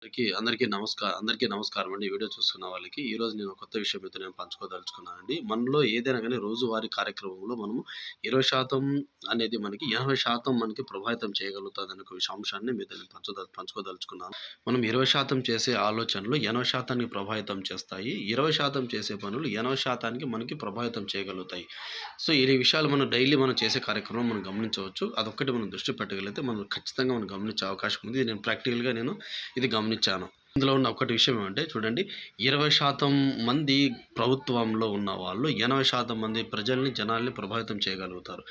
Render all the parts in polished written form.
అందరికీ నమస్కారం అండి. ఈ వీడియో చూస్తున్న వాళ్ళకి ఈరోజు నేను కొత్త విషయం మీతో నేను పంచుకోదలుచుకున్నానండి. మనలో ఏదైనా గాని రోజువారీ కార్యక్రమంలో మనము 20% అనేది మనకి 80% మనకి ప్రభావితం చేయగలుగుతాదనే ఒక అంశాన్ని మీతో నేను పంచుకోదలుచుకున్నాను. మనం 20% చేసే ఆలోచనలు 80%కి ప్రభావితం చేస్తాయి. 20% చేసే పనులు 80%కి మనకి ప్రభావితం చేయగలుగుతాయి. సో, ఈ విషయాలు మనం డైలీ చేసే కార్యక్రమం మనం గమనించవచ్చు. అదొక్కటి మనం దృష్టి పెట్టగలిగితే మనం ఖచ్చితంగా మనం గమనించే అవకాశం ఉంది. నేను ప్రాక్టికల్‌గా ఇది గమనించాను. ఇందులో ఉన్న ఒకటి విషయం ఏమంటే చూడండి, 20% మంది ప్రభుత్వంలో ఉన్నవాళ్ళు 80% మంది జనాల్ని ప్రభావితం చేయగలుగుతారు.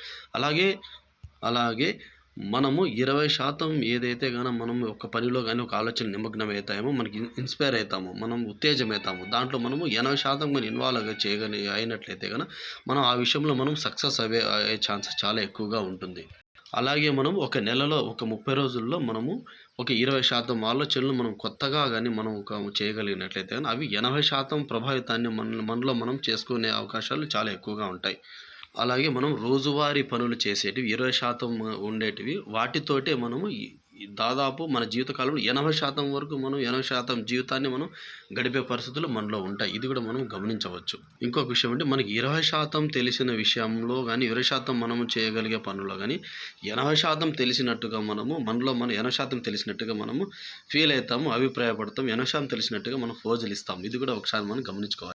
అలాగే మనము 20% ఏదైతే మనం ఒక పనిలో గాని, ఒక ఆలోచన నిమగ్నమైతామో, మనకి ఇన్‌స్పైర్ అయితాము. మనం ఉత్తేజమైతాము. దాంట్లో మనము 80% ఇన్వాల్వ్ అయినట్లయితే మనం ఆ విషయంలో సక్సెస్ అయ్యే ఛాన్సెస్ చాలా ఎక్కువగా ఉంటుంది. అలాగే మనం ఒక నెలలో ఒక 30 రోజుల్లో మనము ఒక 20% ఆలోచనలు మనం కొత్తగా గాని చేయగలిగినట్లయితే అవి 80% ప్రభావితాన్ని మనలో మనం చేసుకునే అవకాశాలు చాలా ఎక్కువగా ఉంటాయి. అలాగే మనం రోజువారీ పనులు చేసేటివి 20% ఉండేటివి వాటితోటే మనము దాదాపు మన జీవితకాలంలో 80% వరకు 80% జీవితాన్ని మనం గడిపే పరిస్థితులు మనలో ఉంటాయి. ఇది కూడా మనం గమనించవచ్చు. ఇంకొక విషయం అంటే మనకి 20% తెలిసిన విషయంలో గాని, 20% మనము చేయగలిగే పనుల్లో గాని 80% తెలిసినట్టుగా మనలో 80% తెలిసినట్టుగా మనము ఫీల్ అయితాము, అభిప్రాయపడతాం. 80% తెలిసినట్టుగా మనం ఫోజులిస్తాం. ఇది కూడా ఒకసారి మనం గమనించుకోవాలి.